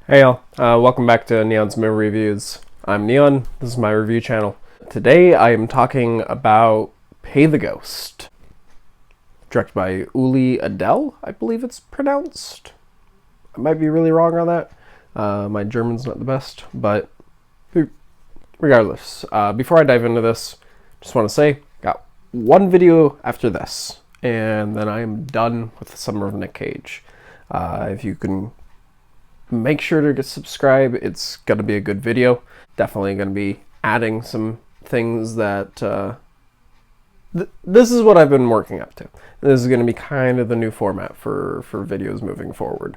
Hey y'all, welcome back to Neon's Movie Reviews. I'm Neon, this is my review channel. Today I am talking about Pay the Ghost. Directed by Uli Edel, I believe it's pronounced. I might be really wrong on that. My German's not the best, but regardless, before I dive into this, just want to say, got one video after this, and then I am done with Summer of Nic Cage. If you can make sure to subscribe. It's going to be a good video. Definitely going to be adding some things that... this is what I've been working up to. This is going to be kind of the new format for videos moving forward.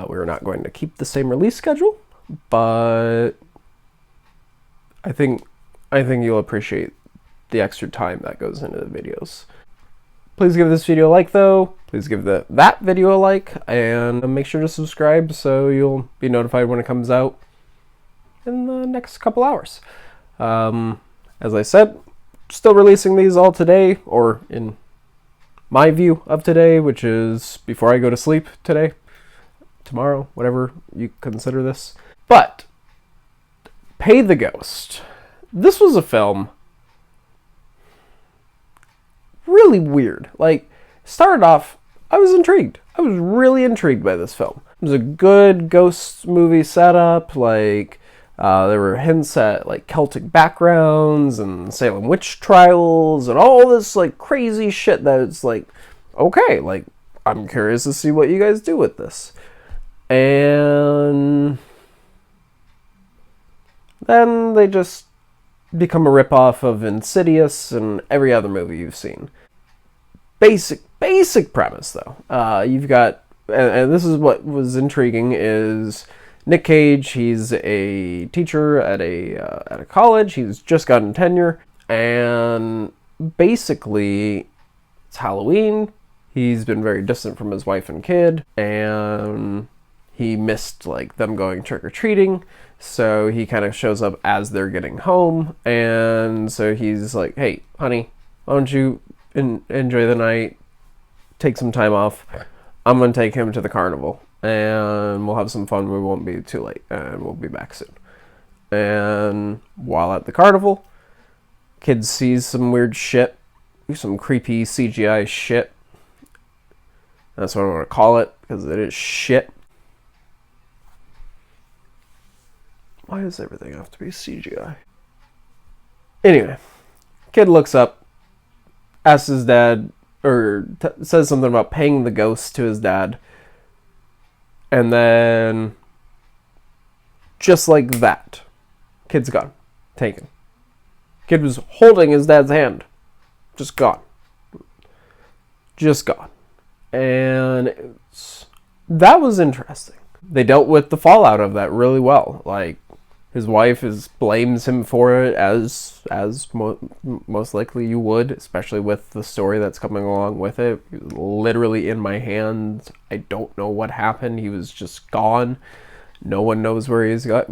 We're not going to keep the same release schedule, but I think you'll appreciate the extra time that goes into the videos. Please give this video a like, though. Please give that video a like, and make sure to subscribe so you'll be notified when it comes out in the next couple hours. As I said, still releasing these all today, or in my view of today, which is before I go to sleep today, tomorrow, whatever you consider this. But, Pay the Ghost. This was a film really weird. Like, started off, I was intrigued. I was really intrigued by this film. It was a good ghost movie setup. Like, there were hints at like Celtic backgrounds and Salem witch trials and all this like crazy shit that it's like, okay, like I'm curious to see what you guys do with this. And then they just become a ripoff of Insidious and every other movie you've seen. Basic premise, though. You've got, and this is what was intriguing, is Nick Cage. He's a teacher at a college. He's just gotten tenure, and basically, it's Halloween. He's been very distant from his wife and kid, and he missed like them going trick-or-treating. So he kind of shows up as they're getting home, and so he's like, hey, honey, why don't you enjoy the night, take some time off. I'm going to take him to the carnival, and we'll have some fun. We won't be too late, and we'll be back soon. And while at the carnival, kid sees some weird shit, some creepy CGI shit. That's what I want to call it, because it is shit. Why does everything have to be CGI? Anyway, kid looks up, asks his dad, or says something about paying the ghost to his dad. And then, just like that, kid's gone. Taken. Kid was holding his dad's hand. Just gone. Just gone. And that was interesting. They dealt with the fallout of that really well. Like, his wife blames him for it, as most likely you would, especially with the story that's coming along with it. He was literally in my hands. I don't know what happened. He was just gone. No one knows where he is. Yeah,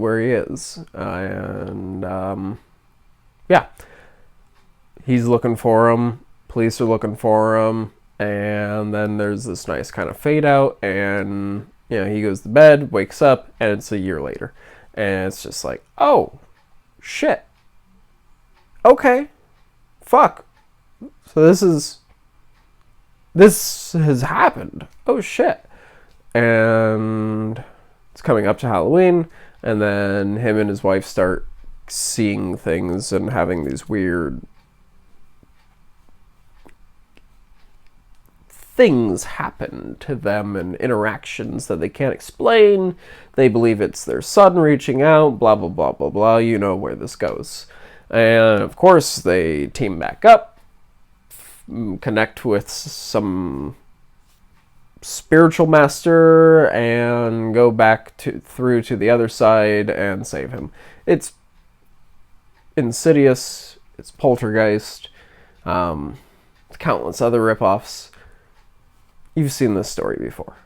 he's looking for him. Police are looking for him, and then there's this nice kind of fade out, and he goes to bed, wakes up, and it's a year later. And it's just like, oh, shit. Okay. Fuck. So this has happened. Oh, shit. And it's coming up to Halloween, and then him and his wife start seeing things and having these weird things happen to them and interactions that they can't explain. They believe it's their son reaching out, blah, blah, blah, blah, blah. You know where this goes. And, of course, they team back up, connect with some spiritual master, and go back through to the other side and save him. It's Insidious. It's Poltergeist. Countless other ripoffs. You've seen this story before.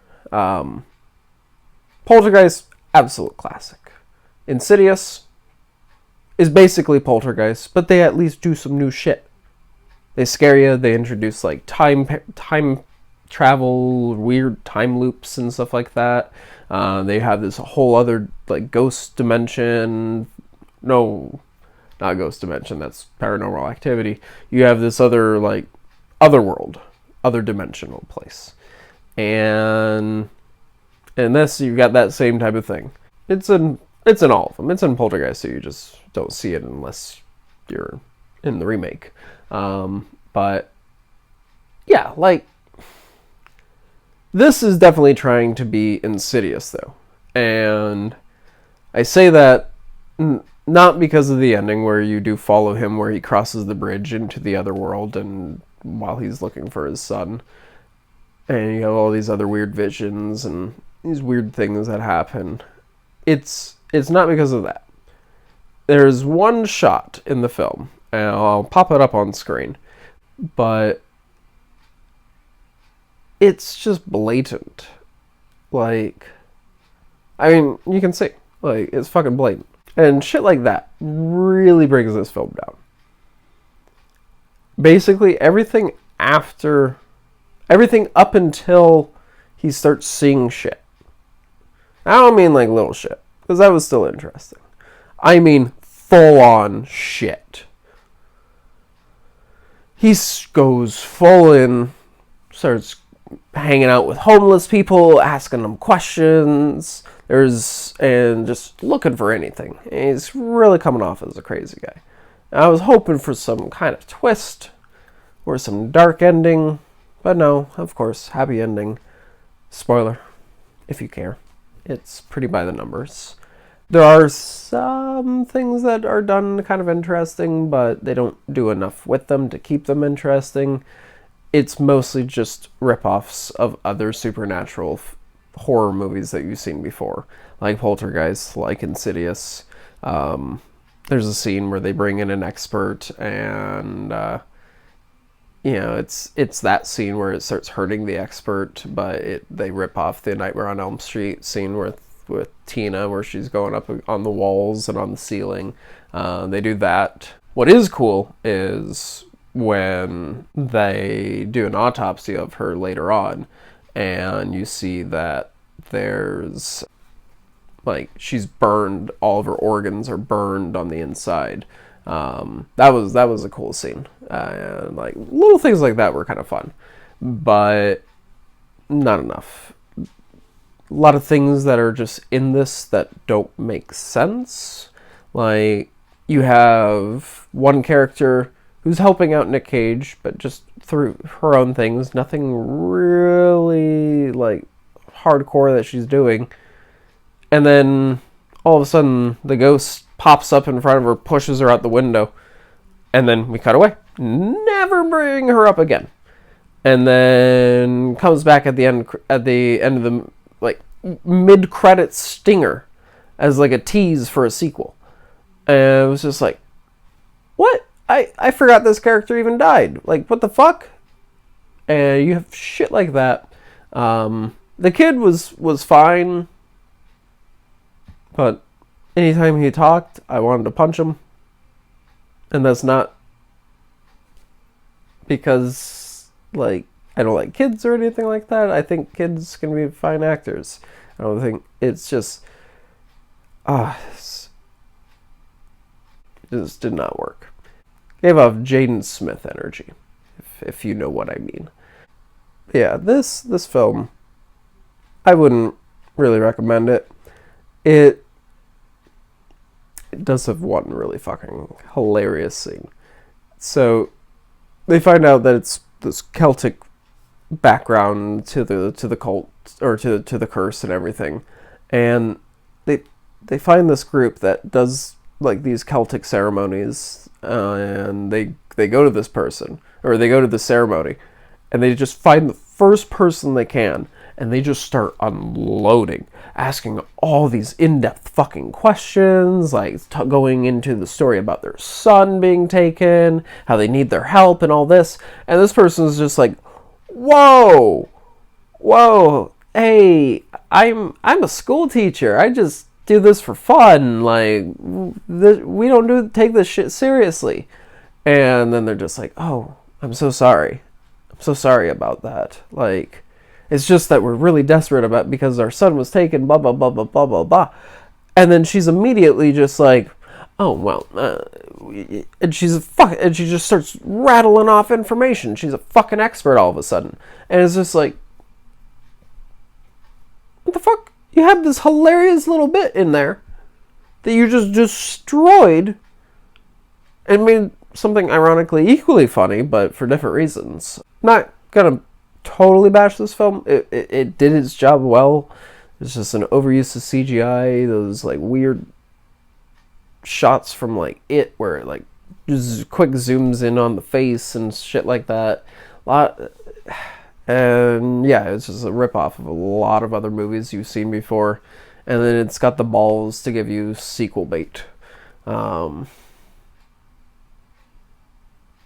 Poltergeist, absolute classic. Insidious is basically Poltergeist, but they at least do some new shit. They scare you. They introduce like time travel, weird time loops and stuff like that. They have this whole other like ghost dimension. No, not ghost dimension. That's Paranormal Activity. You have this other like other world, other dimensional place, and in this you've got that same type of thing. It's in all of them. It's in Poltergeist, so you just don't see it unless you're in the remake. But yeah, like, this is definitely trying to be Insidious, though. And I say that not because of the ending, where you do follow him, where he crosses the bridge into the other world, and while he's looking for his son. And you have all these other weird visions and these weird things that happen. It's not because of that. There's one shot in the film, and I'll pop it up on screen, but it's just blatant. Like, I mean, you can see, like, it's fucking blatant. And shit like that really brings this film down. Basically, everything up until he starts seeing shit. I don't mean like little shit, because that was still interesting. I mean full-on shit. He goes full in, starts hanging out with homeless people, asking them questions, and just looking for anything. And he's really coming off as a crazy guy. I was hoping for some kind of twist or some dark ending, but no, of course, happy ending. Spoiler, if you care. It's pretty by the numbers. There are some things that are done kind of interesting, but they don't do enough with them to keep them interesting. It's mostly just rip-offs of other supernatural horror movies that you've seen before, like Poltergeist, like Insidious. There's a scene where they bring in an expert, and it's that scene where it starts hurting the expert, but they rip off the Nightmare on Elm Street scene with Tina, where she's going up on the walls and on the ceiling. They do that. What is cool is when they do an autopsy of her later on, and you see that there's, like, she's burned, all of her organs are burned on the inside. That was a cool scene. Like, little things like that were kind of fun, but not enough. A lot of things that are just in this that don't make sense. Like, you have one character who's helping out Nic Cage, but just through her own things. Nothing really, like, hardcore that she's doing. And then, all of a sudden, the ghost pops up in front of her, pushes her out the window, and then we cut away. Never bring her up again. And then comes back at the end of the, like, mid-credits stinger as, like, a tease for a sequel. And it was just like, what? I forgot this character even died. Like, what the fuck? And you have shit like that. The kid was fine, but anytime he talked, I wanted to punch him. And that's not because, like, I don't like kids or anything like that. I think kids can be fine actors. I don't think it's just... it just did not work. Gave off Jaden Smith energy, if you know what I mean. Yeah, this film, I wouldn't really recommend it. It does have one really fucking hilarious scene. So they find out that it's this Celtic background to the cult, or to the curse and everything, and they find this group that does, like, these Celtic ceremonies, and they go to this person, or they go to the ceremony, and they just find the first person they can, and they just start unloading, asking all these in-depth fucking questions, like going into the story about their son being taken, how they need their help and all this, and this person's just like, whoa, hey, I'm a school teacher, I just do this for fun, like, we don't take this shit seriously. And then they're just like, oh, I'm so sorry. I'm so sorry about that. Like, it's just that we're really desperate about because our son was taken, blah, blah, blah, blah, blah, blah, blah. And then she's immediately just like, oh, well, and and she just starts rattling off information. She's a fucking expert all of a sudden. And it's just like, what the fuck? You had this hilarious little bit in there that you just destroyed and made something ironically equally funny, but for different reasons. Not gonna totally bash this film. It did its job well. It's just an overuse of CGI, those like weird shots from like It, where it like just quick zooms in on the face and shit like that. And yeah, it's just a ripoff of a lot of other movies you've seen before. And then it's got the balls to give you sequel bait.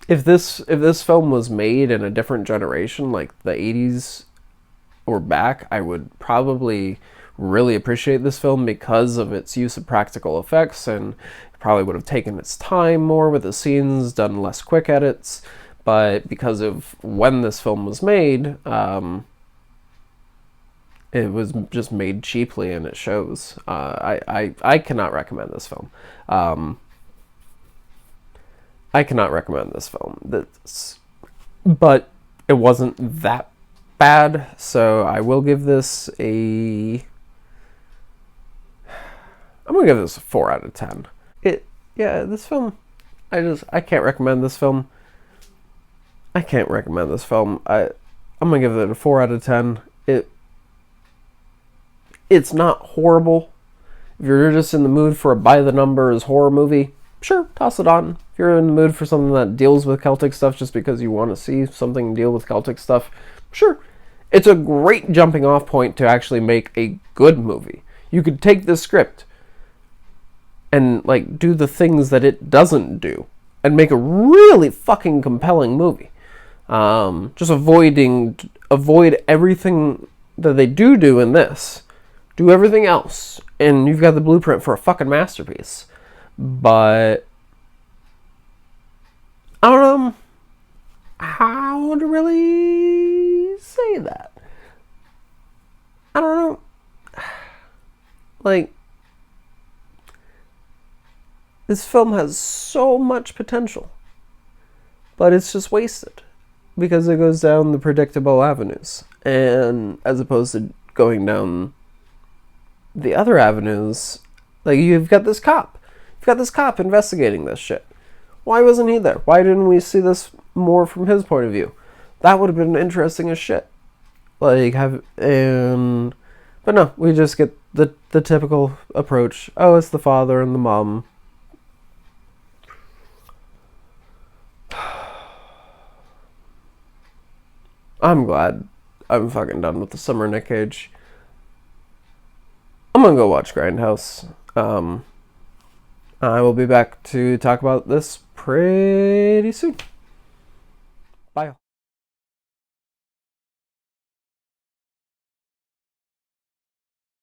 If this film was made in a different generation, like the 80s or back, I would probably really appreciate this film because of its use of practical effects, and probably would have taken its time more with the scenes, done less quick edits. But because of when this film was made, it was just made cheaply, and it shows. I cannot recommend this film. I cannot recommend this film. But it wasn't that bad, so I will give this a... I'm gonna give this a 4 out of 10. This film, I can't recommend this film. I can't recommend this film. I'm gonna give it a 4 out of 10. It's not horrible. If you're just in the mood for a by the numbers horror movie, sure, toss it on. If you're in the mood for something that deals with Celtic stuff just because you want to see something deal with Celtic stuff, sure. It's a great jumping off point to actually make a good movie. You could take this script and like do the things that it doesn't do and make a really fucking compelling movie. Just avoid everything that they do in this. Do everything else, and you've got the blueprint for a fucking masterpiece. But I don't know how to really say that. I don't know. Like, this film has so much potential, but it's just wasted because it goes down the predictable avenues, and as opposed to going down the other avenues, like you've got this cop investigating this shit. Why wasn't he there? Why didn't we see this more from his point of view? That would have been interesting as shit. But no, we just get the typical approach. Oh, it's the father and the mom. I'm glad I'm fucking done with the Summer of Nic Cage. I'm gonna go watch Grindhouse. I will be back to talk about this pretty soon.